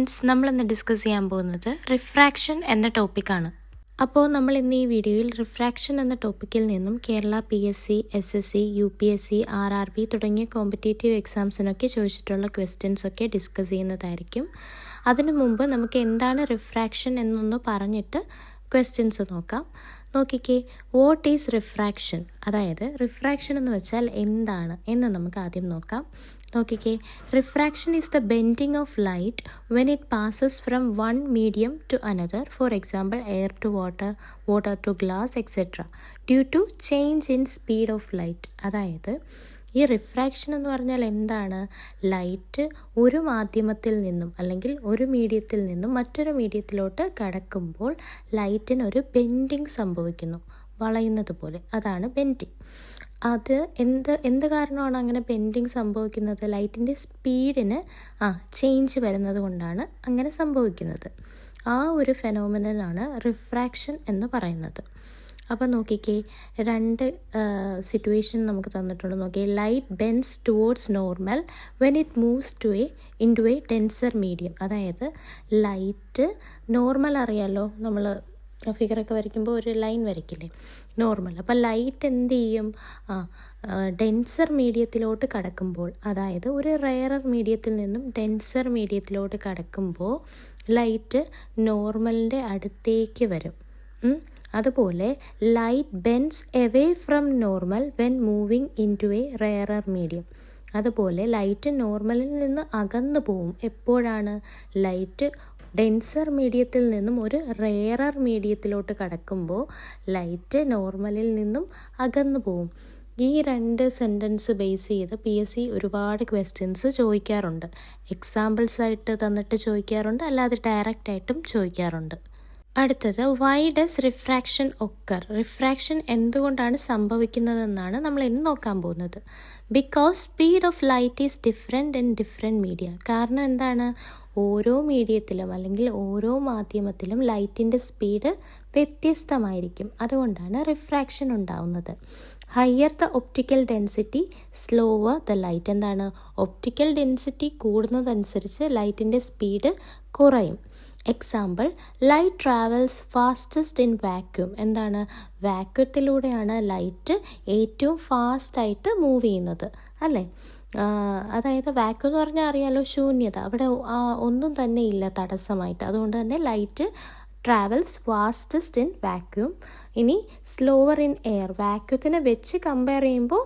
Students, നമ്മളിന്ന് discuss ചെയ്യാൻ പോകുന്നത് റിഫ്രാക്ഷൻ എന്ന ടോപ്പിക്കാണ്. അപ്പോൾ നമ്മൾ ഇന്ന് ഈ വീഡിയോയിൽ റിഫ്രാക്ഷൻ എന്ന ടോപ്പിക്കിൽ നിന്നും Kerala PSC, SSC, UPSC, RRB തുടങ്ങിയ കോമ്പറ്റേറ്റീവ് എക്സാംസിനൊക്കെ ചോദിച്ചിട്ടുള്ള ക്വസ്റ്റ്യൻസ് ഒക്കെ ഡിസ്കസ് ചെയ്യുന്നതായിരിക്കും. അതിനു മുമ്പ് നമുക്ക് എന്താണ് റിഫ്രാക്ഷൻ എന്നൊന്ന് പറഞ്ഞിട്ട് ക്വസ്റ്റ്യൻസ് നോക്കാം. നോക്കിക്കേ, വാട്ട് ഈസ് റിഫ്രാക്ഷൻ, അതായത് റിഫ്രാക്ഷൻ എന്ന് വെച്ചാൽ എന്താണ് എന്ന് നമുക്ക് ആദ്യം നോക്കാം. നോക്കിക്കേ, refraction is the bending of light when it passes from one medium to another, for example air to water, water to glass etcetera, due to change in speed of light. അതായത് ഈ റിഫ്രാക്ഷൻ എന്ന് പറഞ്ഞാൽ എന്താണ്? Light ഒരു മാധ്യമത്തിൽ നിന്നും അല്ലെങ്കിൽ ഒരു മീഡിയത്തിൽ നിന്നും മറ്റൊരു മീഡിയത്തിലോട്ട് കടക്കുമ്പോൾ ലൈറ്റിനൊരു ബെൻഡിങ് സംഭവിക്കുന്നു, വളയുന്നത് പോലെ. അതാണ് ബെൻഡിങ്. അത് എന്ത് കാരണമാണ് അങ്ങനെ ബെൻഡിങ് സംഭവിക്കുന്നത്? ലൈറ്റിൻ്റെ സ്പീഡിന് ചേഞ്ച് വരുന്നത് കൊണ്ടാണ് അങ്ങനെ സംഭവിക്കുന്നത്. ആ ഒരു ഫെനോമിനലാണ് റിഫ്രാക്ഷൻ എന്ന് പറയുന്നത്. അപ്പോൾ നോക്കിക്കേ, രണ്ട് സിറ്റുവേഷൻ നമുക്ക് തന്നിട്ടുണ്ട്. നോക്കിയേ, light bends towards normal when it moves into a denser medium. അതായത് ലൈറ്റ് നോർമൽ അറിയാമല്ലോ, നമ്മൾ ഫിഗറൊക്കെ വരയ്ക്കുമ്പോൾ ഒരു ലൈൻ വരയ്ക്കില്ലേ, നോർമൽ. അപ്പോൾ ലൈറ്റ് എന്ത് ചെയ്യും? ഡെൻസർ മീഡിയത്തിലോട്ട് കടക്കുമ്പോൾ, അതായത് ഒരു റെയറർ മീഡിയത്തിൽ നിന്നും ഡെൻസർ മീഡിയത്തിലോട്ട് കടക്കുമ്പോൾ ലൈറ്റ് നോർമലിൻ്റെ അടുത്തേക്ക് വരും. അതുപോലെ light bends away from normal when moving into a rarer medium. അതുപോലെ ലൈറ്റ് നോർമലിൽ നിന്ന് അകന്നു പോവും. എപ്പോഴാണ്? ലൈറ്റ് ഡെൻസർ മീഡിയത്തിൽ നിന്നും ഒരു റെയറർ മീഡിയത്തിലോട്ട് കടക്കുമ്പോൾ ലൈറ്റ് നോർമലിൽ നിന്നും അകന്നു പോവും. ഈ രണ്ട് സെൻറ്റൻസ് ബേസ് ചെയ്ത് PSC ഒരുപാട് ക്വസ്റ്റ്യൻസ് ചോദിക്കാറുണ്ട്. എക്സാമ്പിൾസ് ആയിട്ട് തന്നിട്ട് ചോദിക്കാറുണ്ട്, അല്ലാതെ ഡയറക്റ്റായിട്ടും ചോദിക്കാറുണ്ട്. അടുത്തത്, why does refraction occur? Refraction എന്തുകൊണ്ടാണ് സംഭവിക്കുന്നതെന്നാണ് നമ്മൾ ഇന്ന് നോക്കാൻ പോകുന്നത്. Because speed of light is different in different media. കാരണം എന്താണ്? ഓരോ മീഡിയത്തിലും അല്ലെങ്കിൽ ഓരോ മാധ്യമത്തിലും ലൈറ്റിൻ്റെ സ്പീഡ് വ്യത്യസ്തമായിരിക്കും. അതുകൊണ്ടാണ് റിഫ്രാക്ഷൻ ഉണ്ടാവുന്നത്. Higher the optical density, slower the light. എന്താണ്? ഒപ്റ്റിക്കൽ ഡെൻസിറ്റി കൂടുന്നതനുസരിച്ച് ലൈറ്റിൻ്റെ സ്പീഡ് കുറയും. Example, light travels fastest in vacuum. എന്താണ്? വാക്യൂത്തിലൂടെയാണ് ലൈറ്റ് ഏറ്റവും ഫാസ്റ്റായിട്ട് മൂവ് ചെയ്യുന്നത്, അല്ലേ? അതായത് വാക്യൂം എന്ന് പറഞ്ഞാൽ അറിയാലോ, ശൂന്യത, അവിടെ ഒന്നും തന്നെ ഇല്ല തടസ്സമായിട്ട്. അതുകൊണ്ട് തന്നെ light travels fastest in vacuum. ഇനി സ്ലോവർ ഇൻ എയർ, വാക്യൂത്തിനെ വെച്ച് കമ്പയർ ചെയ്യുമ്പോൾ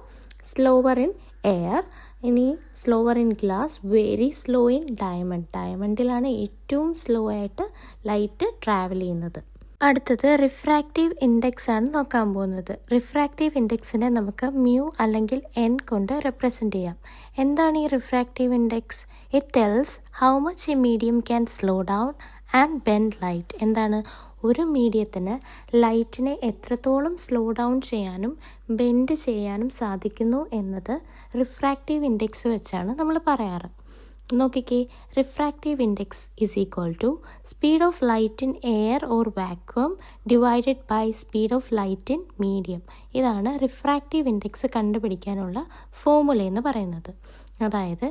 സ്ലോവർ ഇൻ എയർ. ഇനി slower in glass, very slow in diamond. ഡയമണ്ടിലാണ് ഏറ്റവും സ്ലോ ആയിട്ട് ലൈറ്റ് ട്രാവൽ ചെയ്യുന്നത്. അടുത്തത് റിഫ്രാക്റ്റീവ് ഇൻഡെക്സ് ആണ് നോക്കാൻ പോകുന്നത്. റിഫ്രാക്റ്റീവ് ഇൻഡെക്സിനെ നമുക്ക് മ്യൂ അല്ലെങ്കിൽ N കൊണ്ട് റെപ്രസെൻ്റ് ചെയ്യാം. എന്താണ് ഈ refractive index? It tells how much A medium can slow down and bend light. എന്താണ്? ഒരു മീഡിയത്തിന് ലൈറ്റിനെ എത്രത്തോളം സ്ലോ ഡൗൺ ചെയ്യാനും ബെൻഡ് ചെയ്യാനും സാധിക്കുന്നു എന്നത് റിഫ്രാക്റ്റീവ് ഇൻഡെക്സ് വെച്ചാണ് നമ്മൾ പറയാറ്. നോക്കിക്കേ, refractive index is equal to speed of light in air or vacuum divided by speed of light in medium. ഇതാണ് റിഫ്രാക്റ്റീവ് ഇൻഡെക്സ് കണ്ടുപിടിക്കാനുള്ള ഫോർമുല എന്ന് പറയുന്നത്. അതായത്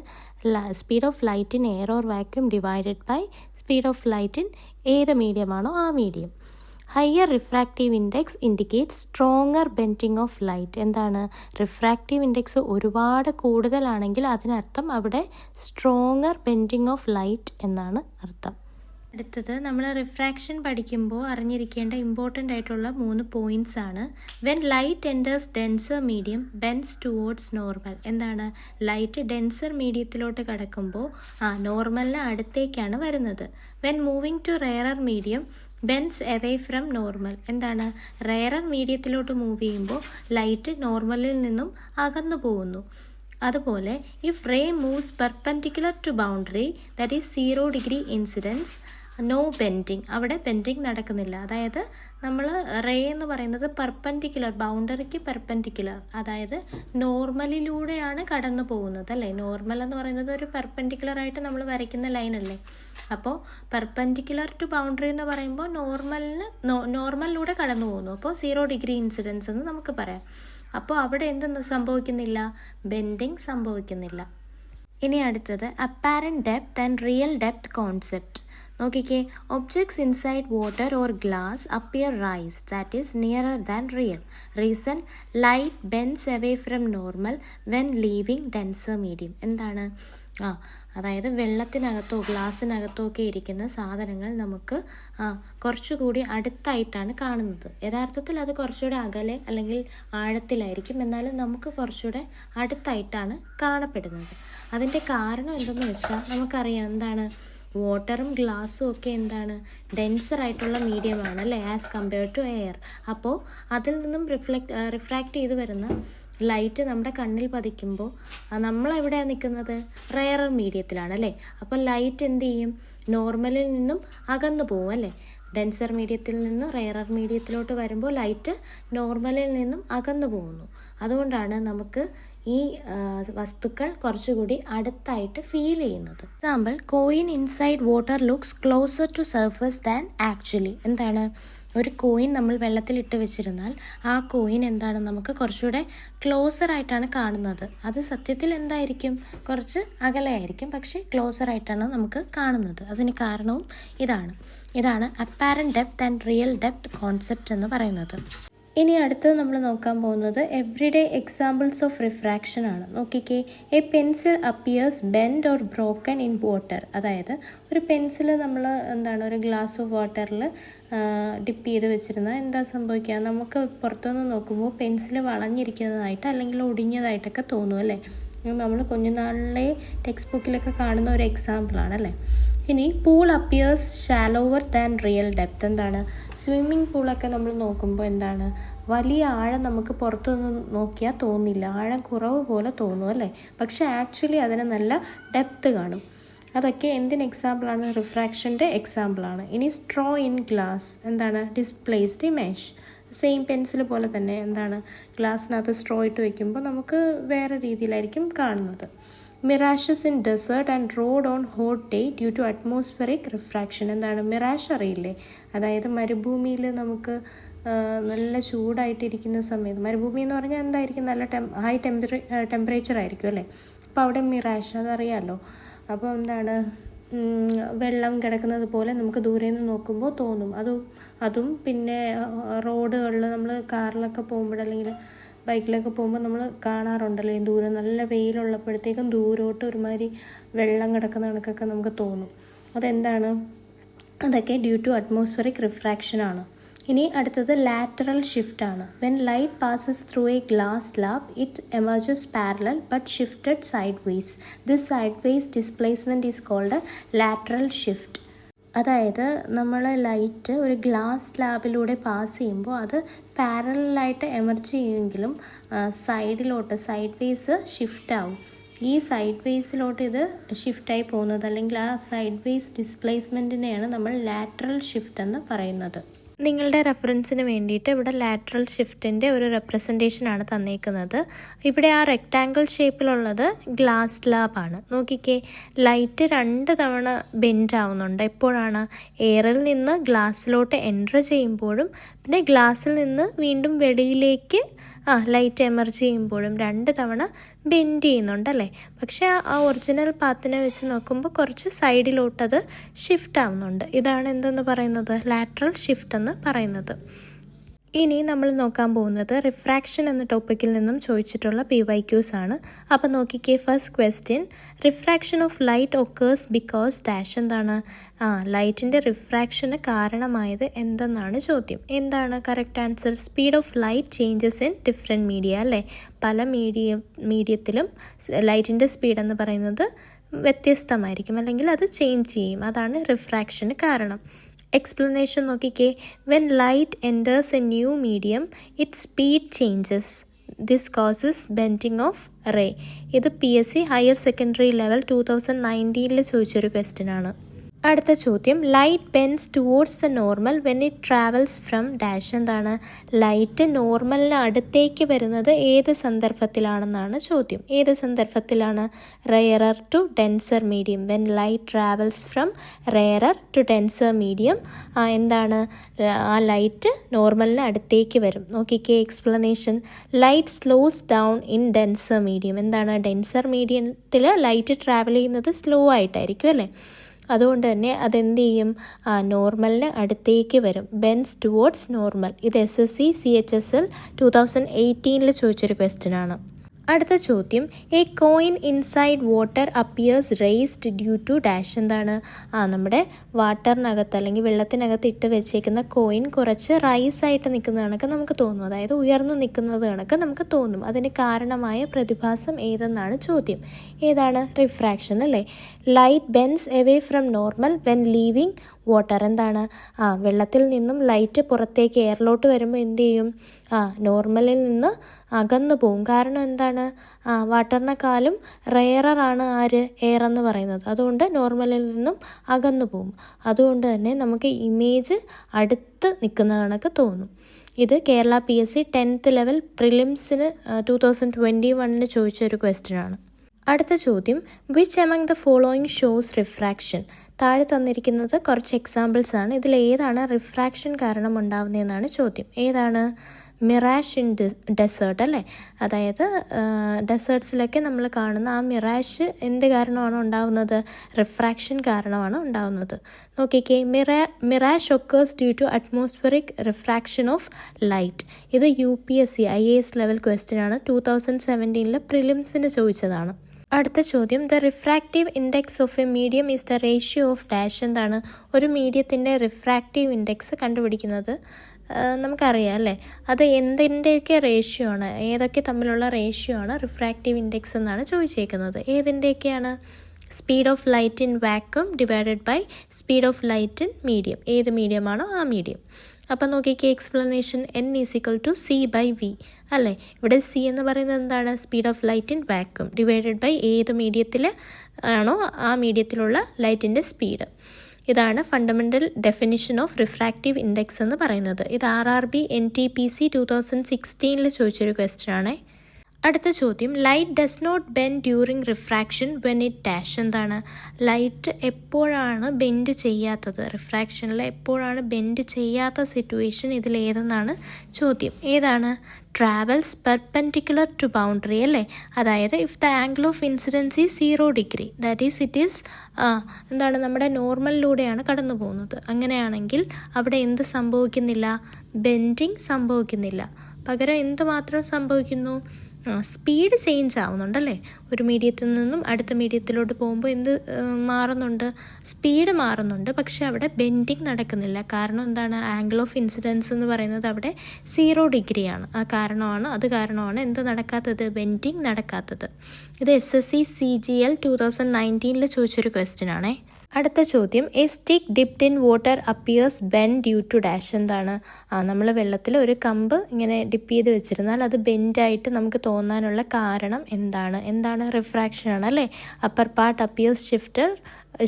speed of light in air or vacuum divided by speed of light in ഏത് മീഡിയമാണോ ആ medium. Higher refractive index indicate stronger bending of light. എന്താണ്? Refractive index ഒരുപാട് കൂടുതലാണെങ്കിൽ അതിനർത്ഥം അവിടെ സ്ട്രോങ്ങർ ബെൻഡിങ് ഓഫ് ലൈറ്റ് എന്നാണ് അർത്ഥം. അടുത്തത്, നമ്മൾ റിഫ്രാക്ഷൻ പഠിക്കുമ്പോൾ അറിഞ്ഞിരിക്കേണ്ട ഇമ്പോർട്ടൻ്റ് ആയിട്ടുള്ള 3 പോയിൻറ്റ്സ് ആണ്. When light enters denser medium bends towards normal. എന്താണ്? ലൈറ്റ് ഡെൻസർ മീഡിയത്തിലോട്ട് കടക്കുമ്പോൾ നോർമലിന് അടുത്തേക്കാണ് വരുന്നത്. When moving to rarer medium bends away from normal. എന്താണ്? റെയറർ മീഡിയത്തിലോട്ട് മൂവ് ചെയ്യുമ്പോൾ ലൈറ്റ് നോർമലിൽ നിന്നും അകന്നു പോകുന്നു. അതുപോലെ if ray moves perpendicular to boundary, that is 0 degree incidence, no bending. അവിടെ ബെൻഡിങ് നടക്കുന്നില്ല. അതായത് നമ്മൾ റേ എന്ന് പറയുന്നത് പെർപെൻഡിക്കുലർ, ബൗണ്ടറിക്ക് പെർപെൻഡിക്കുലർ, അതായത് നോർമലിലൂടെയാണ് കടന്നു പോകുന്നത്, അല്ലേ? നോർമൽ എന്ന് പറയുന്നത് ഒരു പെർപെൻഡിക്കുലർ ആയിട്ട് നമ്മൾ വരയ്ക്കുന്ന ലൈനല്ലേ. അപ്പോൾ പെർപെൻഡിക്കുലർ ടു ബൗണ്ടറി എന്ന് പറയുമ്പോൾ നോർമലിലൂടെ കടന്നു പോകുന്നു. അപ്പോൾ 0 ഡിഗ്രി ഇൻസിഡൻസ് എന്ന് നമുക്ക് പറയാം. അപ്പോൾ അവിടെ എന്തൊന്നും സംഭവിക്കുന്നില്ല? ബെൻഡിങ് സംഭവിക്കുന്നില്ല. ഇനി അടുത്തത് apparent depth and real depth concept. നോക്കിക്കേ, objects inside water or glass appear rise, that is nearer than real. Reason, light bends away from normal when leaving denser medium. എന്താണ്? അതായത് വെള്ളത്തിനകത്തോ ഗ്ലാസ്സിനകത്തോ ഒക്കെ ഇരിക്കുന്ന സാധനങ്ങൾ നമുക്ക് കുറച്ചുകൂടി അടുത്തായിട്ടാണ് കാണുന്നത്. യഥാർത്ഥത്തിൽ അത് കുറച്ചുകൂടെ അകലെ അല്ലെങ്കിൽ ആഴത്തിലായിരിക്കും, എന്നാലും നമുക്ക് കുറച്ചുകൂടെ അടുത്തായിട്ടാണ് കാണപ്പെടുന്നത്. അതിൻ്റെ കാരണം എന്തെന്ന് വെച്ചാൽ നമുക്കറിയാം, എന്താണ്? വാട്ടറും ഗ്ലാസ്സും ഒക്കെ എന്താണ്? ഡെൻസർ ആയിട്ടുള്ള മീഡിയമാണ് അല്ലേ, ആസ് കമ്പയർഡ് ടു എയർ. അപ്പോൾ അതിൽ നിന്നും റിഫ്രാക്റ്റ് ചെയ്ത് വരുന്ന ലൈറ്റ് നമ്മുടെ കണ്ണിൽ പതിക്കുമ്പോൾ നമ്മളെവിടെയാണ് നിൽക്കുന്നത്? റെയറർ മീഡിയത്തിലാണ് അല്ലേ. അപ്പോൾ ലൈറ്റ് എന്ത് ചെയ്യും? നോർമലിൽ നിന്നും അകന്നു പോവും അല്ലേ. ഡെൻസർ മീഡിയത്തിൽ നിന്ന് റെയറർ മീഡിയത്തിലോട്ട് വരുമ്പോൾ ലൈറ്റ് നോർമലിൽ നിന്നും അകന്നു പോകുന്നു. അതുകൊണ്ടാണ് നമുക്ക് ഈ വസ്തുക്കൾ കുറച്ചുകൂടി അടുത്തായിട്ട് ഫീൽ ചെയ്യുന്നത്. Example, coin inside water looks closer to surface than actually. എന്താണ്? ഒരു കോയിൻ നമ്മൾ വെള്ളത്തിലിട്ട് വെച്ചിരുന്നാൽ ആ കോയിൻ എന്താണ്? നമുക്ക് കുറച്ചുകൂടെ ക്ലോസർ ആയിട്ടാണ് കാണുന്നത്. അത് സത്യത്തിൽ എന്തായിരിക്കും? കുറച്ച് അകലെയായിരിക്കും, പക്ഷേ ക്ലോസർ ആയിട്ടാണ് നമുക്ക് കാണുന്നത്. അതിന് കാരണവും ഇതാണ് apparent depth and real depth concept എന്ന് പറയുന്നത്. ഇനി അടുത്തത് നമ്മൾ നോക്കാൻ പോകുന്നത് എവ്രിഡേ എക്സാമ്പിൾസ് ഓഫ് റിഫ്രാക്ഷൻ ആണ്. നോക്കിക്കേ, A pencil appears bend or broken in water. അതായത് ഒരു പെൻസിൽ നമ്മൾ ഒരു ഗ്ലാസ് ഓഫ് വാട്ടറിൽ ഡിപ്പ് ചെയ്ത് വെച്ചിരുന്നാൽ എന്താ സംഭവിക്കുക? നമുക്ക് പുറത്തുനിന്ന് നോക്കുമ്പോൾ പെൻസിൽ വളഞ്ഞിരിക്കുന്നതായിട്ട് അല്ലെങ്കിൽ ഒടിഞ്ഞതായിട്ടൊക്കെ തോന്നും അല്ലേ. നമ്മൾ കുഞ്ഞുനാളിലെ ടെക്സ്റ്റ് ബുക്കിലൊക്കെ കാണുന്ന ഒരു എക്സാമ്പിളാണ് അല്ലേ. ഇനി pool appears shallower than real depth. എന്താണ്? സ്വിമ്മിംഗ് പൂളൊക്കെ നമ്മൾ നോക്കുമ്പോൾ എന്താണ്? വലിയ ആഴം നമുക്ക് പുറത്തുനിന്ന് നോക്കിയാൽ തോന്നില്ല, ആഴം കുറവ് പോലെ തോന്നും അല്ലേ. പക്ഷേ ആക്ച്വലി അതിന് നല്ല ഡെപ്ത് കാണും. അതൊക്കെ എന്തിന് എക്സാമ്പിളാണ്? റിഫ്രാക്ഷൻ്റെ എക്സാമ്പിളാണ്. ഇനി സ്ട്രോ ഇൻ ഗ്ലാസ്. എന്താണ്? Displaced image. സെയിം പെൻസിൽ പോലെ തന്നെ എന്താണ്? ഗ്ലാസ്സിനകത്ത് സ്ട്രോ ഇട്ട് വയ്ക്കുമ്പോൾ നമുക്ക് വേറെ രീതിയിലായിരിക്കും കാണുന്നത്. Mirages in desert and road on hot day due to atmospheric refraction. എന്താണ്? മിറാഷ് അറിയില്ലേ? അതായത് മരുഭൂമിയിൽ നമുക്ക് നല്ല ചൂടായിട്ടിരിക്കുന്ന സമയത്ത്, മരുഭൂമി എന്ന് പറഞ്ഞാൽ എന്തായിരിക്കും? നല്ല ഹൈ ടെമ്പറേച്ചർ ആയിരിക്കും അല്ലേ. അപ്പോൾ അവിടെ മിറാഷ്, അതറിയാമല്ലോ. അപ്പോൾ എന്താണ്? വെള്ളം കിടക്കുന്നത് പോലെ നമുക്ക് ദൂരെ നിന്ന് നോക്കുമ്പോൾ തോന്നും. അതും പിന്നെ റോഡുകളിൽ നമ്മൾ കാറിലൊക്കെ പോകുമ്പോൾ അല്ലെങ്കിൽ ബൈക്കിലൊക്കെ പോകുമ്പോൾ നമ്മൾ കാണാറുണ്ടല്ലോ, ദൂരം നല്ല വെയിലുള്ളപ്പോഴത്തേക്കും ദൂരോട്ട് ഒരുമാതിരി വെള്ളം കിടക്കുന്ന കണക്കൊക്കെ നമുക്ക് തോന്നും. അതെന്താണ്? അതൊക്കെ ഡ്യൂ ടു അറ്റ്മോസ്ഫിയറിക് റിഫ്രാക്ഷൻ ആണ്. ഇനി അടുത്തത് ലാറ്ററൽ ഷിഫ്റ്റ് ആണ്. When light passes through a glass slab it emerges parallel but shifted sideways. This sideways displacement is called lateral shift. അതായത് നമ്മൾ ലൈറ്റ് ഒരു ഗ്ലാസ് സ്ലാബിലൂടെ പാസ് ചെയ്യുമ്പോൾ അത് പാരലായിട്ട് എമർജ് ചെയ്യുമെങ്കിലും സൈഡ് വേസ് ഷിഫ്റ്റ് ആവും. ഈ side വേസിലോട്ട് ഇത് ഷിഫ്റ്റായി പോകുന്നത് അല്ലെങ്കിൽ ആ സൈഡ് വേസ് ഡിസ്പ്ലേസ്മെൻറ്റിനെയാണ് നമ്മൾ ലാറ്ററൽ ഷിഫ്റ്റ് എന്ന് പറയുന്നത്. നിങ്ങളുടെ റെഫറൻസിന് വേണ്ടിയിട്ട് ഇവിടെ ലാറ്ററൽ ഷിഫ്റ്റിൻ്റെ ഒരു റെപ്രസെൻറ്റേഷനാണ് തന്നേക്കുന്നത്. ഇവിടെ ആ റെക്റ്റാങ്കിൾ ഷേപ്പിലുള്ളത് ഗ്ലാസ് സ്ലാബാണ്. നോക്കിക്കേ, ലൈറ്റ് 2 തവണ ബെൻഡ് ആവുന്നുണ്ട്. എപ്പോഴാണ്? എയറിൽ നിന്ന് ഗ്ലാസ്സിലോട്ട് എൻ്റർ ചെയ്യുമ്പോഴും പിന്നെ ഗ്ലാസ്സിൽ നിന്ന് വീണ്ടും വെളിയിലേക്ക് ലൈറ്റ് എമർജ് ചെയ്യുമ്പോഴും 2 തവണ ബെൻഡ് ചെയ്യുന്നുണ്ടല്ലേ. പക്ഷേ ആ ഒറിജിനൽ പാത്തിനെ വെച്ച് നോക്കുമ്പോൾ കുറച്ച് സൈഡിലോട്ടത് ഷിഫ്റ്റ് ആവുന്നുണ്ട്. ഇതാണ് എന്തെന്ന് പറയുന്നത്? ലാറ്ററൽ ഷിഫ്റ്റ് എന്ന് പറയുന്നത്. ഇനി നമ്മൾ നോക്കാൻ പോകുന്നത് റിഫ്രാക്ഷൻ എന്ന ടോപ്പിക്കിൽ നിന്നും ചോദിച്ചിട്ടുള്ള PYQs ആണ്. അപ്പോൾ നോക്കിക്കേ, first question, refraction of light occurs because dash. എന്താണ്? ലൈറ്റിൻ്റെ റിഫ്രാക്ഷന് കാരണമായത് എന്തെന്നാണ് ചോദ്യം. എന്താണ് correct answer? Speed of light changes in different media അല്ലേ. പല മീഡിയത്തിലും ലൈറ്റിൻ്റെ സ്പീഡ് എന്ന് പറയുന്നത് വ്യത്യസ്തമായിരിക്കും, അല്ലെങ്കിൽ അത് ചേഞ്ച് ചെയ്യും. അതാണ് റിഫ്രാക്ഷന് കാരണം. എക്സ്പ്ലനേഷൻ നോക്കിക്കേ, when light enters a new medium it speed changes. This causes bending of ray. ഇത് PSC ഹയർ സെക്കൻഡറി ലെവൽ 2019 ചോദിച്ചൊരു ക്വസ്റ്റ്യൻ ആണ്. അടുത്ത ചോദ്യം, light bends towards the normal when it travels from dash. എന്താണ്? ലൈറ്റ് നോർമലിന് അടുത്തേക്ക് വരുന്നത് ഏത് സന്ദർഭത്തിലാണെന്നാണ് ചോദ്യം. ഏത് സന്ദർഭത്തിലാണ്? Rarer to denser medium. When light travels from rarer to denser medium എന്താണ്? ആ ലൈറ്റ് നോർമലിന് അടുത്തേക്ക് വരും. നോക്കിക്കേ explanation. Light slows down in denser medium. എന്താണ്? ഡെൻസർ മീഡിയത്തിൽ ലൈറ്റ് ട്രാവൽ ചെയ്യുന്നത് സ്ലോ ആയിട്ടായിരിക്കും അല്ലേ? അതുകൊണ്ട് തന്നെ അതെന്ത് ചെയ്യും? നോർമലിന് അടുത്തേക്ക് വരും. Bends towards normal. ഇത് SSC CHSL 2018 ചോദിച്ചൊരു ക്വസ്റ്റ്യൻ ആണ്. അടുത്ത ചോദ്യം, a coin inside water appears raised due to dash. എന്താണ്? നമ്മുടെ വാട്ടറിനകത്ത് അല്ലെങ്കിൽ വെള്ളത്തിനകത്ത് ഇട്ട് വെച്ചേക്കുന്ന കോയിൻ കുറച്ച് റൈസ് ആയിട്ട് നിൽക്കുന്ന കണക്ക് നമുക്ക് തോന്നും. അതായത് ഉയർന്നു നിൽക്കുന്നത് കണക്ക് നമുക്ക് തോന്നും. അതിന് കാരണമായ പ്രതിഭാസം ഏതെന്നാണ് ചോദ്യം. ഏതാണ്? റിഫ്രാക്ഷൻ അല്ലേ? Light bends away from normal when leaving water. എന്താണ്? വെള്ളത്തിൽ നിന്നും ലൈറ്റ് പുറത്തേക്ക് എയറിലോട്ട് വരുമ്പോൾ എന്ത് ചെയ്യും? നോർമലിൽ നിന്ന് അകന്നു പോകും. കാരണം എന്താണ്? വാട്ടറിനെക്കാളും റെയറാണ് എയർ എന്ന് പറയുന്നത്. അതുകൊണ്ട് നോർമലിൽ നിന്നും അകന്നു പോകും. അതുകൊണ്ട് തന്നെ നമുക്ക് ഇമേജ് അടുത്ത് നിൽക്കുന്ന കണക്ക് തോന്നും. ഇത് കേരള PSC 10th ലെവൽ പ്രിലിംസിന് 2021 ചോദിച്ചൊരു ക്വസ്റ്റ്യൻ ആണ്. അടുത്ത ചോദ്യം, which among the following shows refraction. താഴെ തന്നിരിക്കുന്നത് കുറച്ച് എക്സാമ്പിൾസ് ആണ്. ഇതിൽ ഏതാണ് റിഫ്രാക്ഷൻ കാരണം ഉണ്ടാവുന്നതെന്നാണ് ചോദ്യം. ഏതാണ്? മിറാഷ് ഇൻ ഡെസേർട്ട് അല്ലേ? അതായത് ഡെസേർട്ട്സിലൊക്കെ നമ്മൾ കാണുന്ന ആ മിറാഷ് എന്ത് കാരണമാണ് ഉണ്ടാവുന്നത്? റിഫ്രാക്ഷൻ കാരണമാണ് ഉണ്ടാവുന്നത്. നോക്കിക്കേ, mirage occurs due to atmospheric refraction of light. ഇത് UPSC IAS ലെവൽ ക്വസ്റ്റ്യൻ ആണ്. 2017 പ്രിലിംസിന് ചോദിച്ചതാണ്. അടുത്ത ചോദ്യം, the refractive index of a medium is the ratio of dash. എന്താണ്? ഒരു മീഡിയത്തിൻ്റെ റിഫ്രാക്റ്റീവ് ഇൻഡെക്സ് കണ്ടുപിടിക്കുന്നത് നമുക്കറിയാം അല്ലേ? അത് എന്തിൻ്റെയൊക്കെ റേഷ്യോ ആണ്? ഏതൊക്കെ തമ്മിലുള്ള റേഷ്യോ ആണ് റിഫ്രാക്റ്റീവ് ഇൻഡെക്സ് എന്നാണ് ചോദിച്ചേക്കുന്നത്. ഏതിൻ്റെയൊക്കെയാണ്? Speed of light in vacuum divided by speed of light in medium. ഏത് മീഡിയമാണോ ആ മീഡിയം. അപ്പം നോക്കിക്കേ എക്സ്പ്ലനേഷൻ. N = C/V അല്ലേ? ഇവിടെ C എന്ന് പറയുന്നത് എന്താണ്? Speed of light in vacuum divided by ഏത് മീഡിയത്തിൽ ആണോ ആ മീഡിയത്തിലുള്ള ലൈറ്റിൻ്റെ സ്പീഡ്. ഇതാണ് fundamental definition of refractive index എന്ന് പറയുന്നത്. ഇത് RRB NTPC 2016 ചോദിച്ചൊരു ക്വസ്റ്റ്യൻ ആണ്. അടുത്ത ചോദ്യം, light does not bend during refraction when it dash. എന്താണ്? ലൈറ്റ് എപ്പോഴാണ് ബെൻഡ് ചെയ്യാത്തത്? റിഫ്രാക്ഷനിൽ എപ്പോഴാണ് ബെൻഡ് ചെയ്യാത്ത സിറ്റുവേഷൻ ഇതിലേതെന്നാണ് ചോദ്യം. ഏതാണ്? ട്രാവൽസ് പെർപെൻഡിക്കുലർ ടു ബൗണ്ടറി അല്ലേ? അതായത് if the angle of incidence is 0 degree, that is it is എന്താണ്? നമ്മുടെ നോർമലിലൂടെയാണ് കടന്നു പോകുന്നത്. അങ്ങനെയാണെങ്കിൽ അവിടെ എന്ത് സംഭവിക്കുന്നില്ല? ബെൻഡിങ് സംഭവിക്കുന്നില്ല. പകരം എന്ത് മാത്രം സംഭവിക്കുന്നു? സ്പീഡ് ചേഞ്ച് ആവുന്നുണ്ടല്ലേ? ഒരു മീഡിയത്തിൽ നിന്നും അടുത്ത മീഡിയത്തിലോട്ട് പോകുമ്പോൾ എന്ത് മാറുന്നുണ്ട്? സ്പീഡ് മാറുന്നുണ്ട്. പക്ഷെ അവിടെ ബെൻഡിങ് നടക്കുന്നില്ല. കാരണം എന്താണ്? ആംഗിൾ ഓഫ് ഇൻസിഡൻസ് എന്ന് പറയുന്നത് അവിടെ 0 ഡിഗ്രിയാണ്. അത് കാരണമാണ് എന്ത് നടക്കാത്തത്? ബെൻഡിങ് നടക്കാത്തത്. ഇത് SSC CGL 2019 ചോദിച്ചൊരു ക്വസ്റ്റ്യൻ ആണേ. അടുത്ത ചോദ്യം, a stick dipped in water appears bend due to dash. എന്താണ്? നമ്മൾ വെള്ളത്തിൽ ഒരു കമ്പ് ഇങ്ങനെ ഡിപ്പ് ചെയ്ത് വെച്ചിരുന്നാൽ അത് ബെൻഡായിട്ട് നമുക്ക് തോന്നാനുള്ള കാരണം എന്താണ്? റിഫ്രാക്ഷൻ ആണ് അല്ലേ? Upper part appears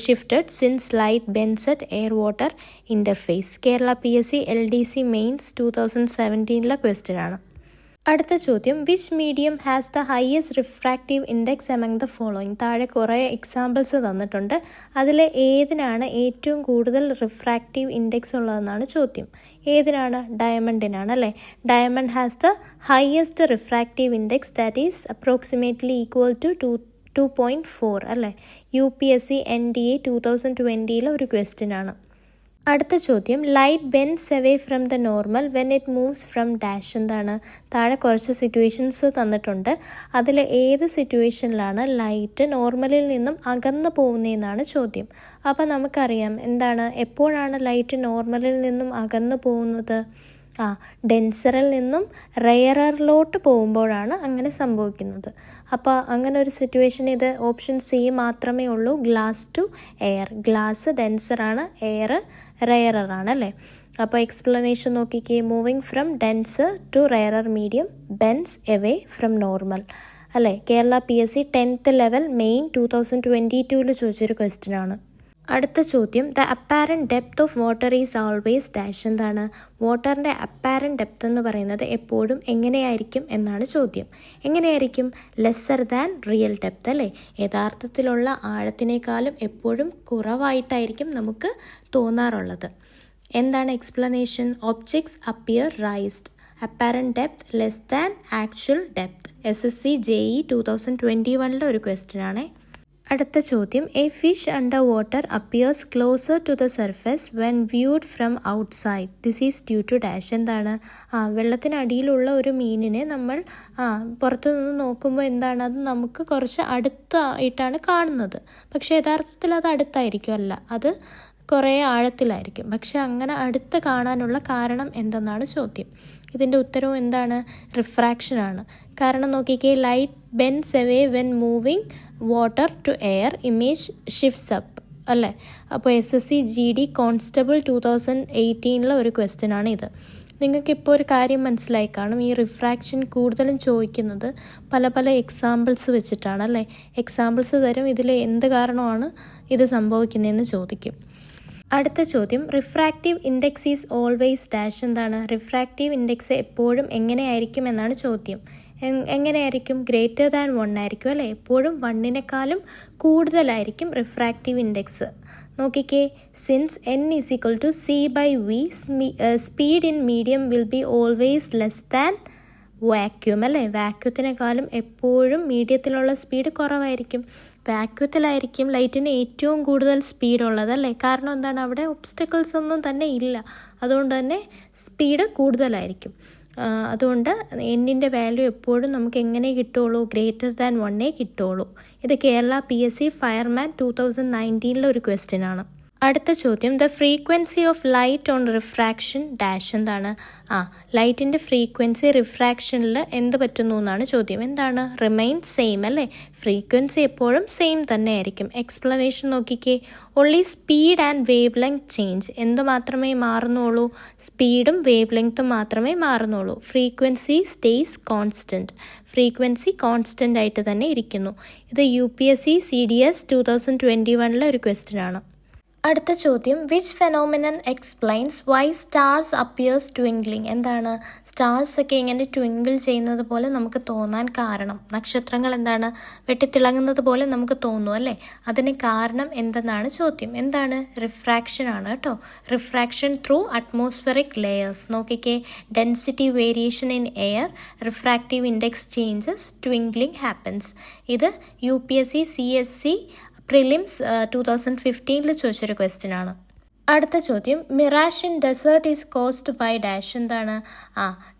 shifted since light Benz at air water interface. Kerala PSC LDC mains 2017 question ആണ്. അടുത്ത ചോദ്യം, which medium has the highest refractive index among the following. താഴെ കുറേ എക്സാമ്പിൾസ് തന്നിട്ടുണ്ട്. അതിൽ ഏതിനാണ് ഏറ്റവും കൂടുതൽ റിഫ്രാക്റ്റീവ് ഇൻഡെക്സ് ഉള്ളതെന്നാണ് ചോദ്യം. ഏതിനാണ്? ഡയമണ്ടിനാണ് അല്ലേ? Diamond has the highest refractive index, that is approximately equal to 2.4 അല്ലേ? UPSC NDA 2020 ഒരു ക്വസ്റ്റ്യൻ ആണ്. അടുത്ത ചോദ്യം, light bends away from the normal when it moves from dash. എന്താണ്? താഴെ കുറച്ച് സിറ്റുവേഷൻസ് തന്നിട്ടുണ്ട്. അതിൽ ഏത് സിറ്റുവേഷനിലാണ് ലൈറ്റ് നോർമലിൽ നിന്നും അകന്നു പോകുന്നതെന്നാണ് ചോദ്യം. അപ്പോൾ നമുക്കറിയാം എന്താണ്? എപ്പോഴാണ് ലൈറ്റ് നോർമലിൽ നിന്നും അകന്നു പോകുന്നത്? ഡെൻസറിൽ നിന്നും റെയറിലോട്ട് പോകുമ്പോഴാണ് അങ്ങനെ സംഭവിക്കുന്നത്. അപ്പോൾ അങ്ങനെ ഒരു സിറ്റുവേഷൻ ഇത് ഓപ്ഷൻ C മാത്രമേ ഉള്ളൂ. Glass to air. ഗ്ലാസ് ഡെൻസറാണ്, എയർ റെയറാണ് അല്ലേ? അപ്പോൾ എക്സ്പ്ലനേഷൻ നോക്കിക്കേ. Moving from denser to rarer medium bends away from normal അല്ലേ? Kerala PSC 10th level main 2022 ചോദിച്ചൊരു ക്വസ്റ്റ്യൻ ആണ്. അടുത്ത ചോദ്യം, the apparent depth of water is always dash. എന്താണ്? വാട്ടറിൻ്റെ അപ്പാരൻറ്റ് ഡെപ്ത് എന്ന് പറയുന്നത് എപ്പോഴും എങ്ങനെയായിരിക്കും എന്നാണ് ചോദ്യം. എങ്ങനെയായിരിക്കും? ലെസ്സർ ദാൻ റിയൽ ഡെപ്ത് അല്ലേ? യഥാർത്ഥത്തിലുള്ള ആഴത്തിനേക്കാളും എപ്പോഴും കുറവായിട്ടായിരിക്കും നമുക്ക് തോന്നാറുള്ളത്. എന്താണ് explanation? Objects appear raised, apparent depth less than actual depth. SSC JEE 2021 ഒരു ക്വസ്റ്റ്യൻ ആണ്. അടുത്ത ചോദ്യം, a fish under water appears closer to the surface when viewed from outside. This is due to dash. എന്താണ്? വെള്ളത്തിനടിയിലുള്ള ഒരു മീനിനെ നമ്മൾ പുറത്തു നിന്ന് നോക്കുമ്പോൾ എന്താണ്, അത് നമുക്ക് കുറച്ച് അടുത്തായിട്ടാണ് കാണുന്നത്. പക്ഷേ യഥാർത്ഥത്തിൽ അത് അടുത്തായിരിക്കും അല്ല, അത് കുറേ ആഴത്തിലായിരിക്കും. പക്ഷെ അങ്ങനെ അടുത്ത് കാണാനുള്ള കാരണം എന്തെന്നാണ് ചോദ്യം. ഇതിൻ്റെ ഉത്തരവും എന്താണ്? റിഫ്രാക്ഷനാണ്. കാരണം നോക്കിക്കേ, light bends away when moving water to air, image shifts up അല്ലേ? അപ്പോൾ SSC GD കോൺസ്റ്റബിൾ 2018 ഒരു ക്വസ്റ്റ്യൻ ആണ് ഇത്. നിങ്ങൾക്കിപ്പോൾ ഒരു കാര്യം മനസ്സിലായി കാണും, ഈ റിഫ്രാക്ഷൻ കൂടുതലും ചോദിക്കുന്നത് പല പല എക്സാമ്പിൾസ് വെച്ചിട്ടാണ് അല്ലേ? എക്സാമ്പിൾസ് തരും, ഇതിൽ എന്ത് കാരണമാണ് ഇത് സംഭവിക്കുന്നതെന്ന് ചോദിക്കും. അടുത്ത ചോദ്യം, refractive index is always dash. എന്താണ്? റിഫ്രാക്റ്റീവ് ഇൻഡെക്സ് എപ്പോഴും എങ്ങനെയായിരിക്കും എന്നാണ് ചോദ്യം. എങ്ങനെയായിരിക്കും? ഗ്രേറ്റർ ദാൻ 1 ആയിരിക്കും അല്ലേ? എപ്പോഴും 1-നേക്കാളും കൂടുതലായിരിക്കും റിഫ്രാക്റ്റീവ് ഇൻഡെക്സ്. നോക്കിക്കേ, since n = c/v, speed in medium will be always less than vacuum അല്ലേ? വാക്യൂത്തിനേക്കാളും എപ്പോഴും മീഡിയത്തിലുള്ള സ്പീഡ് കുറവായിരിക്കും. വാക്യൂത്തിലായിരിക്കും ലൈറ്റിന് ഏറ്റവും കൂടുതൽ സ്പീഡുള്ളത് അല്ലേ? കാരണം എന്താണ്? അവിടെ ഒബ്സ്റ്റക്കിൾസ് ഒന്നും തന്നെ ഇല്ല, അതുകൊണ്ട് തന്നെ സ്പീഡ് കൂടുതലായിരിക്കും. അതുകൊണ്ട് എന്നിൻ്റെ വാല്യൂ എപ്പോഴും നമുക്ക് എങ്ങനെ കിട്ടുള്ളൂ? ഗ്രേറ്റർ ദാൻ 1 കിട്ടുള്ളൂ. ഇത് കേരള PSC ഫയർമാൻ 2019 ഒരു ക്വസ്റ്റ്യൻ ആണ്. അടുത്ത ചോദ്യം, the frequency of light on refraction dash. എന്താണ്? ലൈറ്റിൻ്റെ ഫ്രീക്വൻസി റിഫ്രാക്ഷനിൽ എന്ത് പറ്റുന്നു എന്നാണ് ചോദ്യം. എന്താണ്? റിമെയിൻ സെയിം അല്ലേ? ഫ്രീക്വൻസി എപ്പോഴും സെയിം തന്നെ ആയിരിക്കും. എക്സ്പ്ലനേഷൻ നോക്കിക്കേ, only speed and wavelength change. എന്ത് മാത്രമേ മാറുന്നുള്ളൂ? സ്പീഡും വേവ് ലെങ്ത്തും മാത്രമേ മാറുന്നുള്ളൂ. Frequency stays constant. Frequency constant ആയിട്ട് തന്നെ ഇരിക്കുന്നു. ഇത് UPSC CDS 2021 ഒരു ക്വസ്റ്റ്യൻ ആണ്. അടുത്ത ചോദ്യം, which phenomenon explains why stars appears twinkling. എന്താണ്? സ്റ്റാർസ് ഒക്കെ ഇങ്ങനെ ട്വിങ്കിൾ ചെയ്യുന്നത് പോലെ നമുക്ക് തോന്നാൻ കാരണം, നക്ഷത്രങ്ങൾ എന്താണ് വെട്ടിത്തിളങ്ങുന്നത് പോലെ നമുക്ക് തോന്നും അല്ലേ? അതിന് കാരണം എന്തെന്നാണ് ചോദ്യം. എന്താണ്? റിഫ്രാക്ഷൻ ആണ് കേട്ടോ. Refraction through atmospheric layers. നോക്കിക്കേ, density variation in air, refractive index changes, twinkling happens. ഇത് UPSC CSC പ്രിലിംസ് 2015 ചോദിച്ചൊരു ക്വസ്റ്റ്യൻ ആണ്. അടുത്ത ചോദ്യം, mirage in desert is caused by dash. എന്താണ്?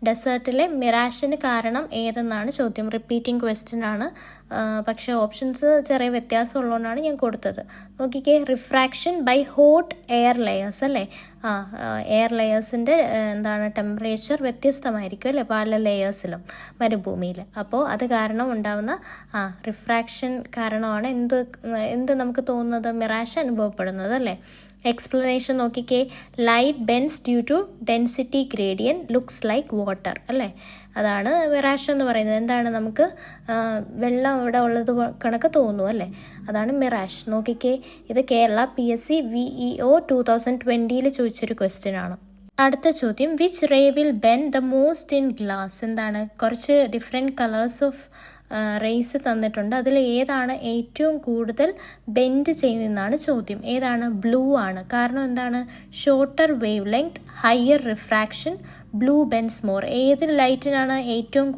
ഡെസേർട്ടിലെ മിറാഷിന് കാരണം ഏതെന്നാണ് ചോദ്യം. റിപ്പീറ്റിംഗ് ക്വസ്റ്റ്യൻ ആണ്, പക്ഷേ ഓപ്ഷൻസ് ചെറിയ വ്യത്യാസമുള്ളതുകൊണ്ടാണ് ഞാൻ കൊടുത്തത്. നോക്കിക്കേ, refraction by hot air layers അല്ലേ? എയർ ലെയേഴ്സിൻ്റെ എന്താണ് ടെമ്പറേച്ചർ വ്യത്യസ്തമായിരിക്കും അല്ലേ പല ലെയേഴ്സിലും മരുഭൂമിയിൽ. അപ്പോൾ അത് കാരണം ഉണ്ടാകുന്ന റിഫ്രാക്ഷൻ കാരണമാണ് എന്ത് നമുക്ക് തോന്നുന്നത്? മിറാഷ് അനുഭവപ്പെടുന്നത് അല്ലേ? എക്സ്പ്ലനേഷൻ നോക്കിക്കേ, light bends due to density gradient looks like water അല്ലേ? അതാണ് മിറാഷ് എന്ന് പറയുന്നത്. എന്താണ്? നമുക്ക് വെള്ളം ഇവിടെ ഉള്ളത് കണക്ക് തോന്നും അല്ലേ? അതാണ് മിറാഷ്. നോക്കിക്കേ, ഇത് കേരള PSC VEO 2020 ചോദിച്ചൊരു ക്വസ്റ്റ്യൻ ആണ്. അടുത്ത ചോദ്യം, which ray will bend the most in glass. എന്താണ്? കുറച്ച് ഡിഫറെൻറ്റ് കളേഴ്സ് ഓഫ് റേസ് തന്നിട്ടുണ്ട്. അതിൽ ഏതാണ് ഏറ്റവും കൂടുതൽ ബെൻഡ് ചെയ്യുന്നതെന്നാണ് ചോദ്യം. ഏതാണ്? ബ്ലൂ ആണ്. കാരണം എന്താണ്? Shorter wave length, higher refraction, blue Benz more. ഏത് ലൈറ്റിനാണ് ഏറ്റവും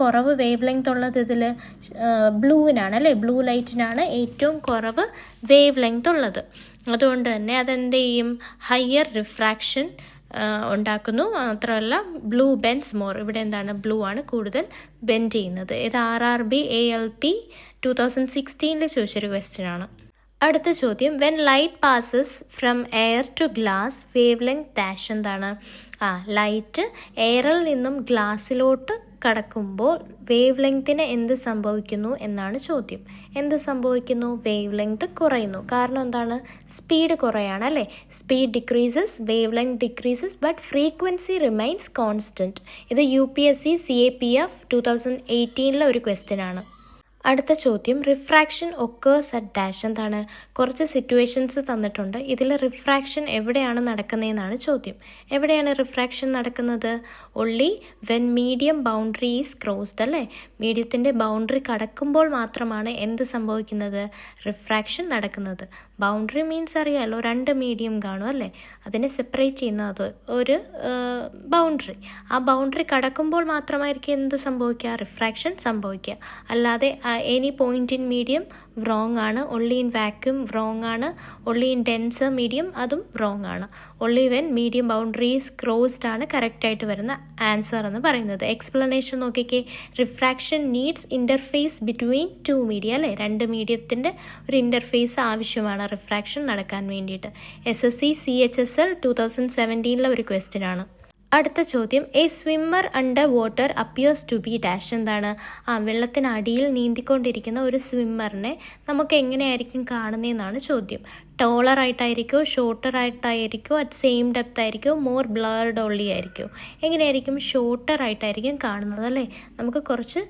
കുറവ് വേവ് ലെങ്ത് ഉള്ളത്? ഇതിൽ ബ്ലൂവിനാണ് അല്ലേ? ബ്ലൂ ലൈറ്റിനാണ് ഏറ്റവും കുറവ് വേവ് ലെങ്ത് ഉള്ളത്. അതുകൊണ്ട് തന്നെ അതെന്ത് ചെയ്യും? ഹയർ റിഫ്രാക്ഷൻ ഉണ്ടാക്കുന്നു. മാത്രമല്ല ബ്ലൂ ബെൻസ് മോർ. ഇവിടെ എന്താണ്? ബ്ലൂ ആണ് കൂടുതൽ ബെൻഡ് ചെയ്യുന്നത്. ഇത് RRB ALP 2016 ചോദിച്ചൊരു ക്വസ്റ്റ്യൻ ആണ്. അടുത്ത ചോദ്യം, when light passes from air to glass wavelength dash. എന്താണ്? ലൈറ്റ് എയറിൽ നിന്നും ഗ്ലാസ്സിലോട്ട് കടക്കുമ്പോൾ വേവ് ലെങ്ത്തിന് എന്ത് സംഭവിക്കുന്നു എന്നാണ് ചോദ്യം. എന്ത് സംഭവിക്കുന്നു? വേവ് ലെങ്ത് കുറയുന്നു. കാരണം എന്താണ്? സ്പീഡ് കുറയാണ് അല്ലേ? Speed decreases, wave length decreases, but frequency remains constant. ഇത് UPSC CAPF 2018 ഒരു ക്വസ്റ്റ്യൻ ആണ്. അടുത്ത ചോദ്യം, റിഫ്രാക്ഷൻ ഒക്കേഴ്സ് അറ്റ് ഡാഷ്. എന്താണ്? കുറച്ച് സിറ്റുവേഷൻസ് തന്നിട്ടുണ്ട്. ഇതിൽ റിഫ്രാക്ഷൻ എവിടെയാണ് നടക്കുന്നതെന്നാണ് ചോദ്യം. എവിടെയാണ് റിഫ്രാക്ഷൻ നടക്കുന്നത്? Only when medium boundary is crossed അല്ലേ. മീഡിയത്തിൻ്റെ ബൗണ്ടറി കടക്കുമ്പോൾ മാത്രമാണ് എന്ത് സംഭവിക്കുന്നത്? റിഫ്രാക്ഷൻ നടക്കുന്നത്. ബൗണ്ടറി മീൻസ് അറിയാമല്ലോ, 2 മീഡിയം കാണും അല്ലേ, അതിനെ സെപ്പറേറ്റ് ചെയ്യുന്നത് ഒരു ബൗണ്ടറി. ആ ബൗണ്ടറി കടക്കുമ്പോൾ മാത്രമായിരിക്കും എന്ത് സംഭവിക്കുക? റിഫ്രാക്ഷൻ സംഭവിക്കുക. അല്ലാതെ any point in medium wrong ആണ്. ഒൺലി ഇൻ വാക്യൂം റോങ് ആണ്. ഒൺലി ഇൻ ഡെൻസർ മീഡിയം അതും റോങ് ആണ്. Only when medium boundaries crossed ആണ് കറക്റ്റായിട്ട് വരുന്ന ആൻസർ എന്ന് പറയുന്നത്. എക്സ്പ്ലനേഷൻ നോക്കിക്കേ. Refraction needs interface between 2 media അല്ലേ. 2 മീഡിയത്തിൻ്റെ ഒരു ഇൻ്റർഫേസ് ആവശ്യമാണ് റിഫ്രാക്ഷൻ നടക്കാൻ വേണ്ടിയിട്ട്. SSC CHSL 2017 ഒരു ക്വസ്റ്റ്യൻ ആണ്. അടുത്ത ചോദ്യം, a swimmer under water appears to be dash. എന്താണ്? വെള്ളത്തിനടിയിൽ നീന്തിക്കൊണ്ടിരിക്കുന്ന ഒരു സ്വിമ്മറിനെ നമുക്ക് എങ്ങനെയായിരിക്കും കാണുന്നതെന്നാണ് ചോദ്യം. ടോളർ ആയിട്ടായിരിക്കുമോ, ഷോർട്ടർ ആയിട്ടായിരിക്കുമോ, അറ്റ് സെയിം ഡെപ്ത് ആയിരിക്കുമോ, മോർ ബ്ലർഡ് ഓൺലി ആയിരിക്കുമോ? എങ്ങനെയായിരിക്കും? ഷോർട്ടർ ആയിട്ടായിരിക്കും കാണുന്നത് അല്ലേ. നമുക്ക് കുറച്ച്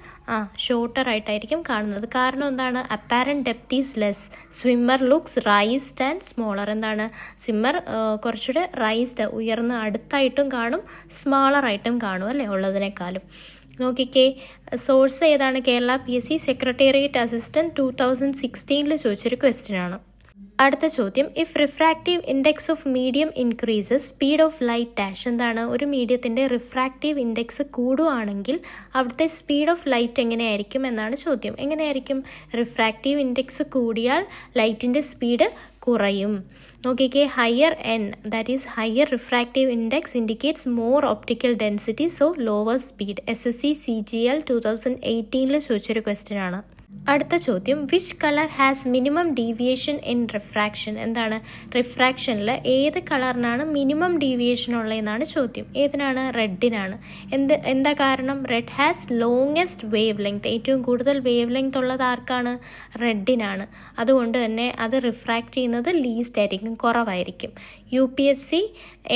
ഷോർട്ടർ ആയിട്ടായിരിക്കും കാണുന്നത്. കാരണം എന്താണ്? Apparent depth is less. Swimmer looks raised and smaller. എന്താണ്? സ്വിമ്മർ കുറച്ചുകൂടെ റൈസ്ഡ് ഉയർന്ന് അടുത്തായിട്ടും കാണും, സ്മോളർ ആയിട്ടും കാണും അല്ലേ ഉള്ളതിനേക്കാളും. നോക്കിക്കേ, സോഴ്സ് ഏതാണ്? കേരള PSC സെക്രട്ടേറിയറ്റ് അസിസ്റ്റൻറ്റ് 2016 ചോദിച്ചൊരു ക്വസ്റ്റ്യൻ ആണ്. അടുത്ത ചോദ്യം, if refractive index of medium increases speed of light dash. എന്താണ്? ഒരു മീഡിയത്തിൻ്റെ റിഫ്രാക്റ്റീവ് ഇൻഡെക്സ് കൂടുകയാണെങ്കിൽ അവിടുത്തെ സ്പീഡ് ഓഫ് ലൈറ്റ് എങ്ങനെയായിരിക്കും എന്നാണ് ചോദ്യം. എങ്ങനെയായിരിക്കും? റിഫ്രാക്റ്റീവ് ഇൻഡെക്സ് കൂടിയാൽ ലൈറ്റിൻ്റെ സ്പീഡ് കുറയും. നോക്കിക്കേ, higher N, that is higher refractive index indicates more optical density, so lower speed. SSC CGL 2018 ചോദിച്ചൊരു ക്വസ്റ്റ്യൻ ആണ്. അടുത്ത ചോദ്യം, which colour has minimum deviation in refraction. എന്താണ്? റിഫ്രാക്ഷനിൽ ഏത് കളറിനാണ് മിനിമം ഡീവിയേഷൻ ഉള്ളതെന്നാണ് ചോദ്യം. ഏതിനാണ്? റെഡിനാണ്. എന്താ കാരണം? Red has longest wave length. ഏറ്റവും കൂടുതൽ വേവ് ലെങ്ത് ഉള്ളത് ആർക്കാണ്? റെഡിനാണ്. അതുകൊണ്ട് തന്നെ അത് റിഫ്രാക്റ്റ് ചെയ്യുന്നത് ലീസ്റ്റ് ആയിരിക്കും, കുറവായിരിക്കും. UPSC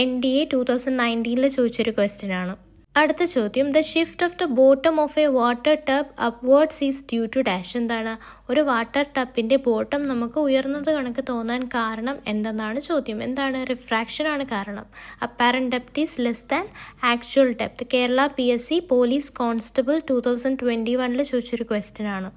NDA 2019 ചോദിച്ചൊരു ക്വസ്റ്റ്യൻ ആണ്. അടുത്ത ചോദ്യം, the shift of the bottom of a water tub upwards is due to dash. എന്താണ്? ഒരു വാട്ടർ ടബിൻ്റെ ബോട്ടം നമുക്ക് ഉയർന്നത് കണക്ക് തോന്നാൻ കാരണം എന്തെന്നാണ് ചോദ്യം. എന്താണ്? റിഫ്രാക്ഷൻ ആണ് കാരണം. Apparent depth is less than actual depth. Kerala PSC police constable 2021 ചോദിച്ചൊരു ക്വസ്റ്റ്യൻ ആണ്.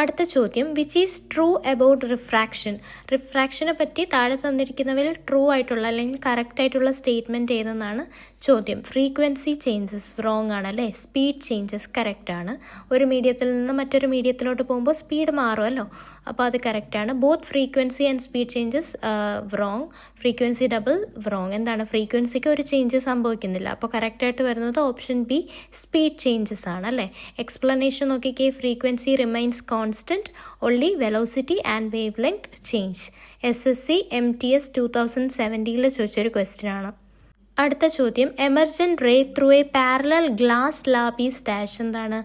അടുത്ത ചോദ്യം, which is true about refraction. റിഫ്രാക്ഷനെ പറ്റി താഴെ തന്നിരിക്കുന്നവരിൽ ട്രൂ ആയിട്ടുള്ള അല്ലെങ്കിൽ കറക്റ്റ് ആയിട്ടുള്ള സ്റ്റേറ്റ്മെൻറ്റ് ഏതെന്നാണ് ചോദ്യം. ഫ്രീക്വൻസി ചേഞ്ചസ് റോങ് ആണ് അല്ലേ. സ്പീഡ് ചേഞ്ചസ് കറക്റ്റ് ആണ്. ഒരു മീഡിയത്തിൽ നിന്ന് മറ്റൊരു മീഡിയത്തിലോട്ട് പോകുമ്പോൾ സ്പീഡ് മാറുമല്ലോ, അപ്പോൾ അത് കറക്റ്റാണ്. Both frequency and speed changes wrong. Frequency double wrong. എന്താണ്? ഫ്രീക്വൻസിക്ക് ഒരു ചേഞ്ച് സംഭവിക്കുന്നില്ല. അപ്പോൾ കറക്റ്റായിട്ട് വരുന്നത് ഓപ്ഷൻ B, സ്പീഡ് ചേഞ്ചസ് ആണ് അല്ലേ. എക്സ്പ്ലനേഷൻ നോക്കിക്കേ. Frequency remains constant, only velocity and wavelength change. SSC MTS 2017 ചോദിച്ചൊരു ക്വസ്റ്റ്യൻ ആണ്. അടുത്ത ചോദ്യം, emergent ray through a parallel glass slab is dash. എന്താണ്?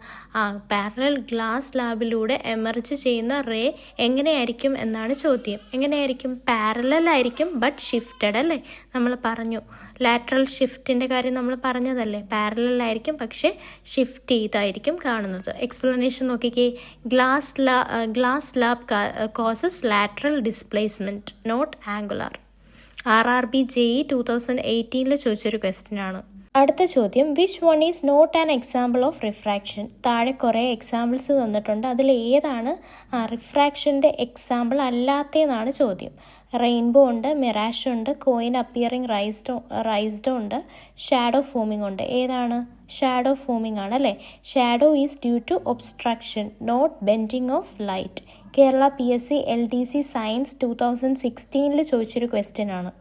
പാരലൽ ഗ്ലാസ് സ്ലാബിലൂടെ എമർജ് ചെയ്യുന്ന റേ എങ്ങനെയായിരിക്കും എന്നാണ് ചോദ്യം. എങ്ങനെയായിരിക്കും? പാരലൽ ആയിരിക്കും, ബട്ട് ഷിഫ്റ്റഡ് അല്ലേ. നമ്മൾ പറഞ്ഞു, ലാറ്ററൽ ഷിഫ്റ്റിൻ്റെ കാര്യം നമ്മൾ പറഞ്ഞതല്ലേ. പാരലൽ ആയിരിക്കും, പക്ഷേ ഷിഫ്റ്റ് ചെയ്തായിരിക്കും കാണുന്നത്. എക്സ്പ്ലനേഷൻ നോക്കിക്കേ. Glass slab causes lateral displacement, not angular. RRB JE 2018 ചോദിച്ചൊരു ക്വസ്റ്റ്യൻ ആണ്. അടുത്ത ചോദ്യം, which one is not an example of refraction. താഴെ കുറേ എക്സാമ്പിൾസ് തന്നിട്ടുണ്ട്. അതിൽ ഏതാണ് റിഫ്രാക്ഷൻ്റെ എക്സാമ്പിൾ അല്ലാത്തതെന്നാണ് ചോദ്യം. റെയിൻബോ ഉണ്ട്, മിറാഷ് ഉണ്ട്, കോയിൻ അപ്പിയറിങ് റൈസ്ഡ് ഉണ്ട്, ഷാഡോ ഫോമിംഗ് ഉണ്ട്. ഏതാണ്? ഷാഡോ ഫോമിംഗ് ആണ് അല്ലേ. Shadow is due to obstruction, not bending of light. Kerala PSC LDC science 2016 ചോദിച്ചൊരു ക്വസ്റ്റ്യൻ ആണ്.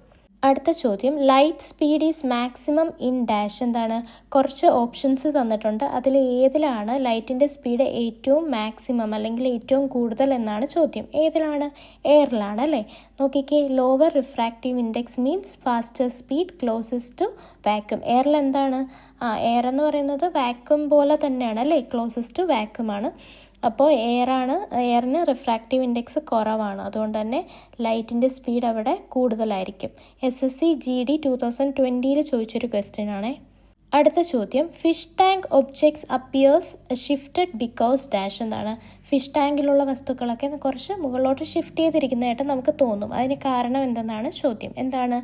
അടുത്ത ചോദ്യം, light speed is maximum in dash. എന്താണ്? കുറച്ച് ഓപ്ഷൻസ് തന്നിട്ടുണ്ട്. അതിൽ ഏതിലാണ് ലൈറ്റിൻ്റെ സ്പീഡ് ഏറ്റവും മാക്സിമം അല്ലെങ്കിൽ ഏറ്റവും കൂടുതൽ എന്നാണ് ചോദ്യം. ഏതിലാണ്? എയറിലാണ് അല്ലേ. നോക്കിക്കേ, lower refractive index means faster speed closest to vacuum. എയറിൽ എന്താണ്? എയർ എന്ന് പറയുന്നത് വാക്യൂം പോലെ തന്നെയാണ് അല്ലേ. ക്ലോസസ്റ്റ് ടു വാക്യൂം ആണ്. അപ്പോൾ എയറിന് റിഫ്രാക്റ്റീവ് ഇൻഡെക്സ് കുറവാണ്. അതുകൊണ്ട് തന്നെ ലൈറ്റിൻ്റെ സ്പീഡ് അവിടെ കൂടുതലായിരിക്കും. SSC GD 2020 ചോദിച്ചൊരു ക്വസ്റ്റ്യൻ ആണേ. അടുത്ത ചോദ്യം, fish tank objects appears shifted because dash എന്താണ്? ഫിഷ് ടാങ്കിലുള്ള വസ്തുക്കളൊക്കെ കുറച്ച് മുകളിലോട്ട് ഷിഫ്റ്റ് ചെയ്തിരിക്കുന്നതായിട്ട് നമുക്ക് തോന്നും. അതിന് കാരണം എന്തെന്നാണ് ചോദ്യം. എന്താണ്?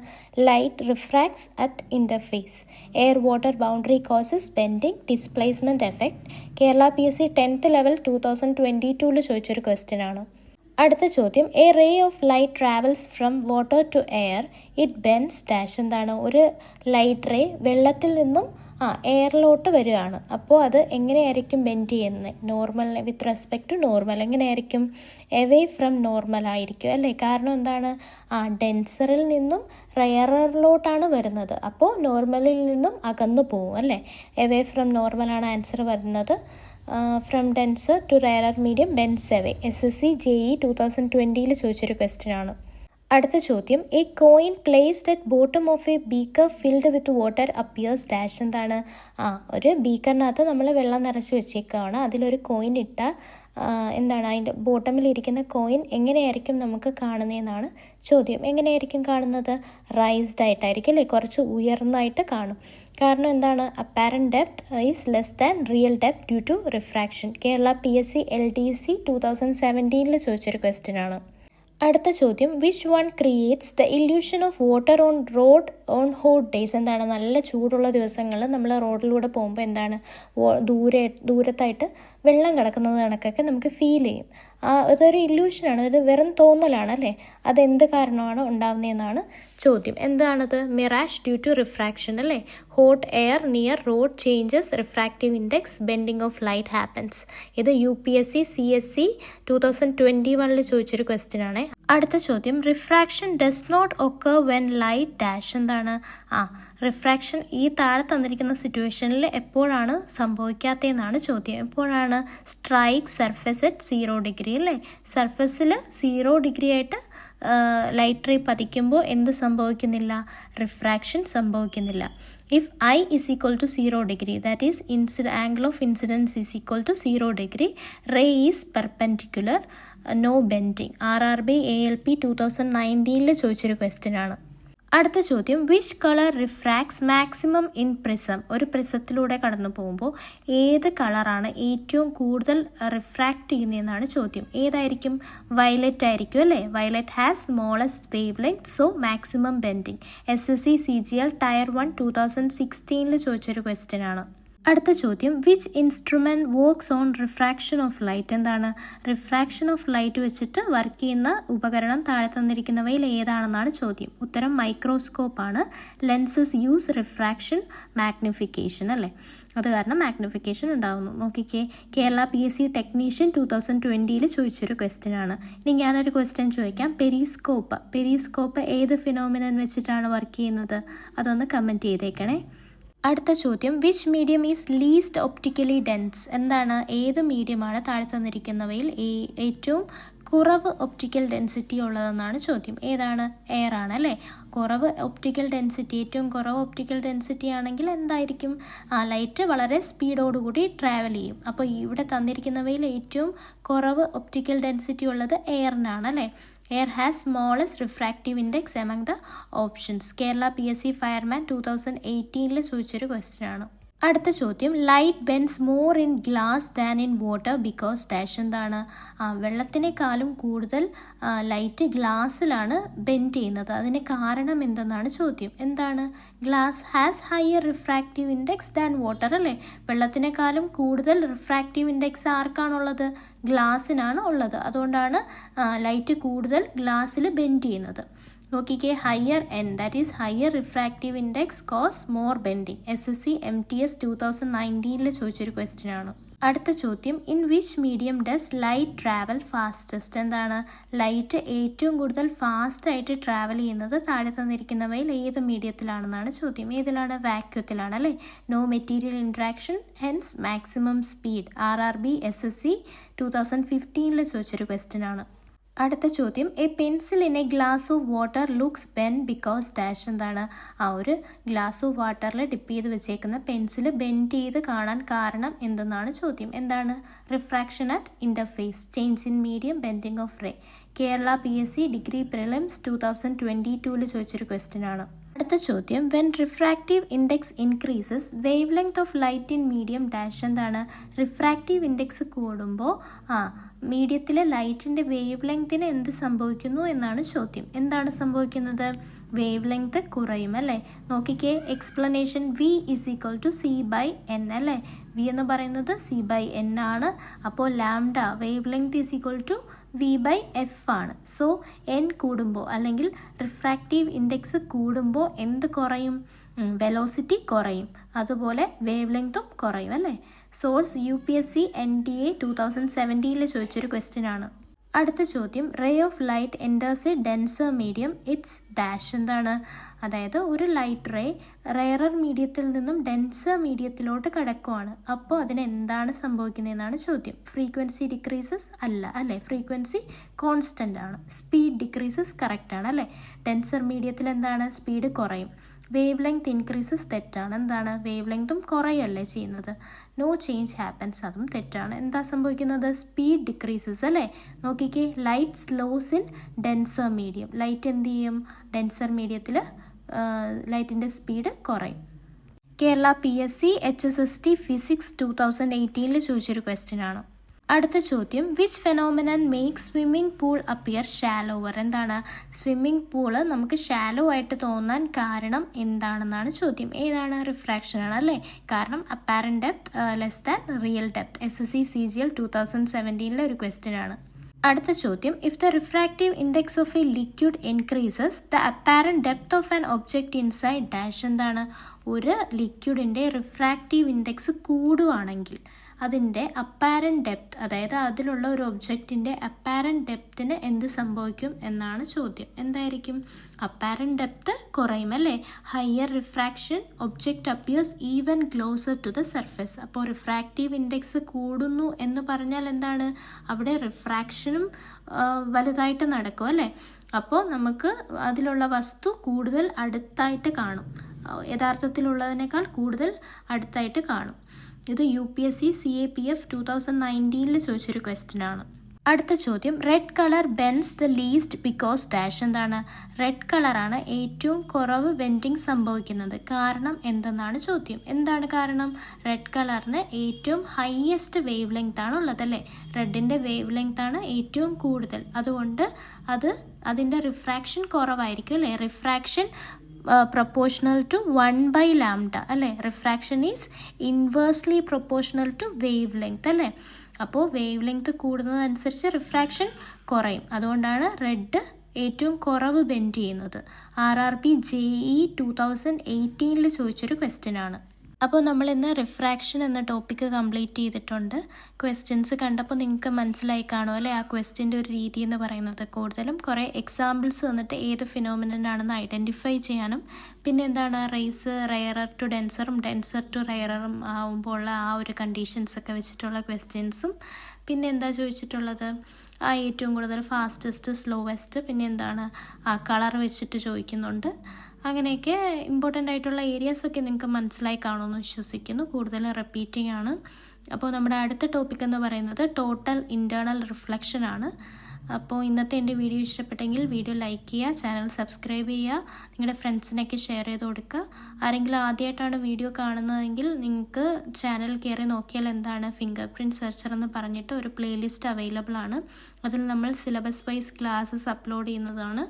Light refracts at interface, air water boundary causes bending, displacement effect. Kerala PSC 10th level 2022 ചോദിച്ചൊരു ക്വസ്റ്റ്യൻ ആണ്. അടുത്ത ചോദ്യം, a ray of light travels from water to air, it bends dash എന്താണ്? ഒരു ലൈറ്റ് റേ വെള്ളത്തിൽ നിന്നും എയറിലോട്ട് വരികയാണ്. അപ്പോൾ അത് എങ്ങനെയായിരിക്കും ബെൻഡ് ചെയ്യുന്നത്? Normal with respect to normal എങ്ങനെയായിരിക്കും? എവേ ഫ്രം നോർമൽ ആയിരിക്കും അല്ലേ? കാരണം എന്താണ്? ഡെൻസറിൽ നിന്നും റെയറിലോട്ടാണ് വരുന്നത്. അപ്പോൾ നോർമലിൽ നിന്നും അകന്നു പോവും അല്ലേ? എവേ ഫ്രം നോർമലാണ് ആൻസർ വരുന്നത്. From denser to rarer medium bends away. SSC JE 2020 ചോദിച്ചൊരു ക്വസ്റ്റ്യൻ ആണ്. അടുത്ത ചോദ്യം, a coin placed at bottom of a beaker filled with water appears dash എന്താണ്? ഒരു ബീക്കറിനകത്ത് നമ്മൾ വെള്ളം നിറച്ച് വെച്ചേക്കുകയാണ്. അതിലൊരു കോയിൻ ഇട്ടാൽ എന്താണ് അതിൻ്റെ ബോട്ടമിലിരിക്കുന്ന കോയിൻ എങ്ങനെയായിരിക്കും നമുക്ക് കാണുന്നതെന്നാണ് ചോദ്യം. എങ്ങനെയായിരിക്കും കാണുന്നത്? റൈസ്ഡ് ആയിട്ടായിരിക്കും അല്ലേ? കുറച്ച് ഉയർന്നായിട്ട് കാണും. കാരണം എന്താണ്? Apparent depth is less than real depth due to refraction. Kerala PSC LDC 2017 ചോദിച്ചൊരു ക്വസ്റ്റ്യൻ ആണ്. അടുത്ത ചോദ്യം, which one creates the illusion of water on road on hot days എന്താണ്? നല്ല ചൂടുള്ള ദിവസങ്ങളിൽ നമ്മൾ റോഡിലൂടെ പോകുമ്പോൾ എന്താണ്? ദൂരത്തായിട്ട് വെള്ളം കിടക്കുന്നത് കണക്കൊക്കെ നമുക്ക് ഫീൽ ചെയ്യും. അതൊരു ഇല്യൂഷനാണ്, ഒരു വെറും തോന്നലാണ് അല്ലേ? അതെന്ത് കാരണമാണ് ഉണ്ടാകുന്നതെന്നാണ് ചോദ്യം. എന്താണത്? മിറാഷ് ഡ്യൂ ടു റിഫ്രാക്ഷൻ അല്ലേ? Hot air near road changes refractive index, bending of light happens. ഇത് UPSC CSC 2021 ചോദിച്ചൊരു ക്വസ്റ്റ്യൻ ആണ്. അടുത്ത ചോദ്യം, refraction does not occur when light dash എന്താണ്? റിഫ്രാക്ഷൻ ഈ താഴെ തന്നിരിക്കുന്ന സിറ്റുവേഷനിൽ എപ്പോഴാണ് സംഭവിക്കാത്തതെന്നാണ് ചോദ്യം. എപ്പോഴാണ്? സ്ട്രൈക്ക് സർഫസ് അറ്റ് 0 ഡിഗ്രി അല്ലേ? സർഫസിൽ 0 ഡിഗ്രി ആയിട്ട് ലൈറ്റ് റേ പതിക്കുമ്പോൾ എന്ത് സംഭവിക്കുന്നില്ല? റിഫ്രാക്ഷൻ സംഭവിക്കുന്നില്ല. If I is equal to 0 degree, that is angle of incidence is equal to 0 degree, ray is perpendicular, no bending. RRB ALP 2019 ചോദിച്ചൊരു ക്വസ്റ്റ്യൻ ആണ്. അടുത്ത ചോദ്യം, which colour refracts maximum in prism? ഒരു പ്രിസത്തിലൂടെ കടന്നു പോകുമ്പോൾ ഏത് കളറാണ് ഏറ്റവും കൂടുതൽ റിഫ്രാക്റ്റ് ചെയ്യുന്നതെന്നാണ് ചോദ്യം. ഏതായിരിക്കും? വയലറ്റ് ആയിരിക്കും അല്ലേ? Violet has smallest wave length, so maximum bending. SSC CGL Tier 1 2016 ചോദിച്ചൊരു ക്വസ്റ്റ്യൻ ആണ്. അടുത്ത ചോദ്യം, which instrument works on refraction of light എന്താണ്? റിഫ്രാക്ഷൻ ഓഫ് ലൈറ്റ് വെച്ചിട്ട് വർക്ക് ചെയ്യുന്ന ഉപകരണം താഴെ തന്നിരിക്കുന്നവയിൽ ഏതാണെന്നാണ് ചോദ്യം. ഉത്തരം മൈക്രോസ്കോപ്പ് ആണ്. ലെൻസസ് യൂസ് റിഫ്രാക്ഷൻ മാഗ്നിഫിക്കേഷൻ അല്ലേ? അത് കാരണം മാഗ്നിഫിക്കേഷൻ ഉണ്ടാകുന്നു. നോക്കിക്കേ, കേരള PSC ടെക്നീഷ്യൻ 2020 ചോദിച്ചൊരു ക്വസ്റ്റ്യൻ ആണ്. ഇനി ഞാനൊരു ക്വസ്റ്റ്യൻ ചോദിക്കാം. പെരിസ്കോപ്പ് ഏത് ഫിനോമിനൻ വെച്ചിട്ടാണ് വർക്ക് ചെയ്യുന്നത്? അതൊന്ന് കമൻറ്റ് ചെയ്തേക്കണേ. അടുത്ത ചോദ്യം, which medium is least optically dense എന്താണ്? ഏത് മീഡിയമാണ് താഴെ തന്നിരിക്കുന്നവയിൽ ഏറ്റവും കുറവ് ഒപ്റ്റിക്കൽ ഡെൻസിറ്റി ഉള്ളതെന്നാണ് ചോദ്യം. ഏതാണ്? എയർ ആണ് അല്ലേ? ഏറ്റവും കുറവ് ഒപ്റ്റിക്കൽ ഡെൻസിറ്റി ആണെങ്കിൽ എന്തായിരിക്കും? ലൈറ്റ് വളരെ സ്പീഡോടുകൂടി ട്രാവൽ ചെയ്യും. അപ്പോൾ ഇവിടെ തന്നിരിക്കുന്നവയിൽ ഏറ്റവും കുറവ് ഒപ്റ്റിക്കൽ ഡെൻസിറ്റി ഉള്ളത് എയറിനാണ് അല്ലേ? Air has smallest refractive index among the options. Kerala PSC fireman 2018 ചോദിച്ചൊരു ക്വസ്റ്റ്യൻ ആണ്. അടുത്ത ചോദ്യം, light Benz more in glass than in water because dash എന്താണ്? വെള്ളത്തിനേക്കാളും കൂടുതൽ ലൈറ്റ് ഗ്ലാസ്സിലാണ് ബെൻഡ് ചെയ്യുന്നത്. അതിന് കാരണം എന്തെന്നാണ് ചോദ്യം. എന്താണ്? Glass has higher refractive index than water അല്ലേ? വെള്ളത്തിനേക്കാളും കൂടുതൽ റിഫ്രാക്റ്റീവ് ഇൻഡെക്സ് ആർക്കാണുള്ളത്? ഗ്ലാസ്സിനാണ് ഉള്ളത്. അതുകൊണ്ടാണ് ലൈറ്റ് കൂടുതൽ ഗ്ലാസ്സിൽ ബെൻഡ് ചെയ്യുന്നത്. നോക്കിക്കേ, higher N, that is higher refractive index cos more bending. SSC MTS 2019 ചോദിച്ചൊരു ക്വസ്റ്റ്യൻ ആണ്. അടുത്ത ചോദ്യം, in which medium does light travel fastest എന്താണ്? ലൈറ്റ് ഏറ്റവും കൂടുതൽ ഫാസ്റ്റായിട്ട് ട്രാവൽ ചെയ്യുന്നത് താഴെ തന്നിരിക്കുന്നവയിൽ ഏത് മീഡിയത്തിലാണെന്നാണ് ചോദ്യം. ഏതിലാണ്? വാക്യൂത്തിലാണ് അല്ലേ? No material interaction, hence maximum speed. RRB SSC 2015 ചോദിച്ചൊരു ക്വസ്റ്റ്യൻ ആണ്. അടുത്ത ചോദ്യം, a pencil in a glass of water looks bent because dash എന്താണ്? ഒരു ഗ്ലാസ് ഓഫ് വാട്ടറിൽ ഡിപ്പ് ചെയ്ത് വെച്ചേക്കുന്ന പെൻസിൽ ബെൻഡ് ചെയ്ത് കാണാൻ കാരണം എന്തെന്നാണ് ചോദ്യം. എന്താണ്? Refraction at interface, change in medium, bending of ray. Kerala PSC degree prelims 2022 ചോദിച്ചൊരു ക്വസ്റ്റ്യൻ ആണ്. അടുത്ത ചോദ്യം, when refractive index increases wavelength of light in medium dash. എന്താണ്? റിഫ്രാക്റ്റീവ് ഇൻഡെക്സ് കൂടുമ്പോൾ മീഡിയത്തിലെ ലൈറ്റിൻ്റെ വേവ് ലെങ്തിന് എന്ത് സംഭവിക്കുന്നു എന്നാണ് ചോദ്യം. എന്താണ് സംഭവിക്കുന്നത്? വേവ് ലെങ്ത് കുറയും അല്ലേ. നോക്കിക്കേ, explanation v is equal to c by n അല്ലേ. വി എന്ന് പറയുന്നത് സി ബൈ എൻ ആണ്. അപ്പോൾ lambda wavelength is equal to v by f ആണ്. സോ എൻ കൂടുമ്പോൾ അല്ലെങ്കിൽ റിഫ്രാക്റ്റീവ് ഇൻഡെക്സ് കൂടുമ്പോൾ എന്ത് കുറയും? വെലോസിറ്റി കുറയും, അതുപോലെ വേവ് ലെങ്തും കുറയും അല്ലേ. സോഴ്സ് UPSC NTA 2017 ചോദിച്ചൊരു ക്വസ്റ്റ്യൻ ആണ്. അടുത്ത ചോദ്യം, ray of light enters a denser medium its dash. എന്താണ്? അതായത് ഒരു ലൈറ്റ് റേ റെയറർ മീഡിയത്തിൽ നിന്നും ഡെൻസർ മീഡിയത്തിലോട്ട് കടക്കുവാണ്. അപ്പോൾ അതിന് എന്താണ് സംഭവിക്കുന്നതെന്നാണ് ചോദ്യം. ഫ്രീക്വൻസി ഡിക്രീസസ് അല്ലേ, ഫ്രീക്വൻസി കോൺസ്റ്റൻ്റ് ആണ്. സ്പീഡ് ഡിക്രീസസ് കറക്റ്റ് ആണ് അല്ലേ. ഡെൻസർ മീഡിയത്തിൽ എന്താണ്? സ്പീഡ് കുറയും. വേവ് ലെങ്ത് ഇൻക്രീസസ് തെറ്റാണ്. എന്താണ്? വേവ് ലെങ്തും കുറയല്ലേ ചെയ്യുന്നത്. നോ ചേഞ്ച് ഹാപ്പൻസ്, അതും തെറ്റാണ്. എന്താ സംഭവിക്കുന്നത്? സ്പീഡ് ഡിക്രീസസ് അല്ലേ. നോക്കിക്കേ, light slows in denser medium. Light എന്ത് ചെയ്യും? ഡെൻസർ മീഡിയത്തിൽ ലൈറ്റിൻ്റെ സ്പീഡ് കുറയും. കേരള PSC HSST ഫിസിക്സ് 2018 ചോദിച്ചൊരു ക്വസ്റ്റ്യൻ ആണ്. അടുത്ത ചോദ്യം, which phenomenon make swimming pool appear shallower. എന്താണ്? സ്വിമ്മിംഗ് പൂള് നമുക്ക് ഷാലോ ആയിട്ട് തോന്നാൻ കാരണം എന്താണെന്നാണ് ചോദ്യം. ഏതാണ്? റിഫ്രാക്ഷൻ ആണ് അല്ലേ. കാരണം apparent depth less than real depth. SSC CGL 2017 ഒരു ക്വസ്റ്റ്യൻ ആണ്. അടുത്ത ചോദ്യം, if the refractive index of A liquid increases the apparent depth of an object inside dash. എന്താണ്? ഒരു ലിക്വിഡിൻ്റെ റിഫ്രാക്റ്റീവ് ഇൻഡെക്സ് കൂടുകയാണെങ്കിൽ അതിൻ്റെ അപ്പാരന്റ് ഡെപ്ത്, അതായത് അതിലുള്ള ഒരു ഒബ്ജക്റ്റിൻ്റെ അപ്പാരന്റ് ഡെപ്തിന് എന്ത് സംഭവിക്കും എന്നാണ് ചോദ്യം. എന്തായിരിക്കും? അപ്പാരന്റ് ഡെപ്ത് കുറയും അല്ലേ. Higher refraction object appears even closer to the surface. അപ്പോൾ റിഫ്രാക്റ്റീവ് ഇൻഡെക്സ് കൂടുന്നു എന്ന് പറഞ്ഞാൽ എന്താണ്? അവിടെ റിഫ്രാക്ഷനും വലുതായിട്ട് നടക്കും അല്ലേ. അപ്പോൾ നമുക്ക് അതിലുള്ള വസ്തു കൂടുതൽ അടുത്തായിട്ട് കാണും, യഥാർത്ഥത്തിലുള്ളതിനേക്കാൾ കൂടുതൽ അടുത്തായിട്ട് കാണും. ഇത് UPSC CAPF 2019 ചോദിച്ചൊരു ക്വസ്റ്റ്യൻ ആണ്. അടുത്ത ചോദ്യം, red colour Benz the least because dash. എന്താണ്? റെഡ് കളറാണ് ഏറ്റവും കുറവ് ബെൻഡിങ് സംഭവിക്കുന്നത്. കാരണം എന്തെന്നാണ് ചോദ്യം. എന്താണ് കാരണം? റെഡ് കളറിന് ഏറ്റവും ഹയസ്റ്റ് വേവ് ലെങ്ത് ആണ് ഉള്ളതല്ലേ. റെഡിൻ്റെ വേവ് ലെങ്ത് ആണ് ഏറ്റവും കൂടുതൽ, അതുകൊണ്ട് അതിൻ്റെ റിഫ്രാക്ഷൻ കുറവായിരിക്കും അല്ലേ. റിഫ്രാക്ഷൻ proportional to 1/λ അല്ലേ. Refraction is inversely proportional to wavelength അല്ലേ. അപ്പോൾ വേവ് ലെങ്ത് കൂടുന്നതനുസരിച്ച് റിഫ്രാക്ഷൻ കുറയും, അതുകൊണ്ടാണ് റെഡ് ഏറ്റവും കുറവ് ബെൻഡ് ചെയ്യുന്നത്. RRB JE 2018 ചോദിച്ചൊരു ക്വസ്റ്റ്യൻ ആണ്. അപ്പോൾ നമ്മൾ ഇന്ന് റിഫ്രാക്ഷൻ എന്ന ടോപ്പിക്ക് കംപ്ലീറ്റ് ചെയ്തിട്ടുണ്ട്. ക്വസ്റ്റ്യൻസ് കണ്ടപ്പോൾ നിങ്ങൾക്ക് മനസ്സിലായി കാണും അല്ലേ ആ ക്വസ്റ്റ്യൻ്റെ ഒരു രീതി എന്ന് പറയുന്നത്. കൂടുതലും കുറേ എക്സാമ്പിൾസ് തന്നിട്ട് ഏത് ഫിനോമിനനാണെന്ന് ഐഡൻറ്റിഫൈ ചെയ്യാനും, പിന്നെ എന്താണ് റേസ് റെയറർ ടു ഡെൻസറും ഡെൻസർ ടു റെയററും ആവുമ്പോൾ ഉള്ള ആ ഒരു കണ്ടീഷൻസൊക്കെ വെച്ചിട്ടുള്ള ക്വസ്റ്റ്യൻസും, പിന്നെ എന്താ ചോദിച്ചിട്ടുള്ളത് ഏറ്റവും കൂടുതൽ ഫാസ്റ്റസ്റ്റ് സ്ലോവസ്റ്റ്, പിന്നെ എന്താണ് കളർ വെച്ചിട്ട് ചോദിക്കുന്നുണ്ട്. അങ്ങനെയൊക്കെ ഇമ്പോർട്ടൻ്റ് ആയിട്ടുള്ള ഏരിയാസൊക്കെ നിങ്ങൾക്ക് മനസ്സിലായി കാണുമെന്ന് വിശ്വസിക്കുന്നു. കൂടുതൽ റിപ്പീറ്റിംഗ് ആണ്. അപ്പോൾ നമ്മുടെ അടുത്ത ടോപ്പിക് എന്ന് പറയുന്നത് ടോട്ടൽ ഇൻറ്റേർണൽ റിഫ്ലക്ഷൻ ആണ്. അപ്പോൾ ഇന്നത്തെ എൻ്റെ വീഡിയോ ഇഷ്ടപ്പെട്ടെങ്കിൽ വീഡിയോ ലൈക്ക് ചെയ്യുക, ചാനൽ സബ്സ്ക്രൈബ് ചെയ്യുക, നിങ്ങളുടെ ഫ്രണ്ട്സിനൊക്കെ ഷെയർ ചെയ്ത് കൊടുക്കുക. ആരെങ്കിലും ആദ്യമായിട്ടാണ് വീഡിയോ കാണുന്നതെങ്കിൽ നിങ്ങൾക്ക് ചാനൽ കയറി നോക്കിയാൽ എന്താണ് ഫിംഗർ പ്രിൻറ്റ് സെർച്ചർ എന്ന് പറഞ്ഞിട്ട് ഒരു പ്ലേലിസ്റ്റ് അവൈലബിൾ ആണ്. അതിൽ നമ്മൾ സിലബസ് വൈസ് ക്ലാസ്സസ് അപ്ലോഡ് ചെയ്യുന്നതാണ്.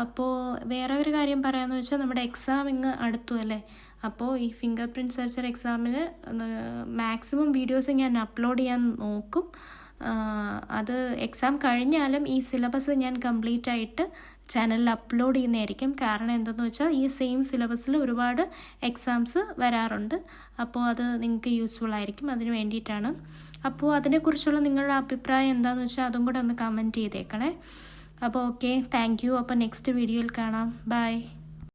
അപ്പോൾ വേറെ ഒരു കാര്യം പറയാമെന്ന് വെച്ചാൽ നമ്മുടെ എക്സാം ഇങ്ങ് അടുത്തു അല്ലേ. അപ്പോൾ ഈ ഫിംഗർ പ്രിൻറ്റ് സെർച്ചർ എക്സാമിന് മാക്സിമം വീഡിയോസ് ഞാൻ അപ്ലോഡ് ചെയ്യാൻ നോക്കും. അത് എക്സാം കഴിഞ്ഞാലും ഈ സിലബസ് ഞാൻ കംപ്ലീറ്റ് ആയിട്ട് ചാനലിൽ അപ്ലോഡ് ചെയ്യുന്നതായിരിക്കും. കാരണം എന്തെന്ന് വെച്ചാൽ ഈ സെയിം സിലബസിൽ ഒരുപാട് എക്സാംസ് വരാറുണ്ട്. അപ്പോൾ അത് നിങ്ങൾക്ക് യൂസ്ഫുൾ ആയിരിക്കും, അതിന് വേണ്ടിയിട്ടാണ്. അപ്പോൾ അതിനെക്കുറിച്ചുള്ള നിങ്ങളുടെ അഭിപ്രായം എന്താണെന്ന് വെച്ചാൽ അതും കൂടെ ഒന്ന് കമൻറ്റ് ചെയ്തേക്കണേ. അപ്പോൾ ഓക്കെ, താങ്ക് യു. അപ്പോൾ നെക്സ്റ്റ് വീഡിയോയിൽ കാണാം. ബൈ.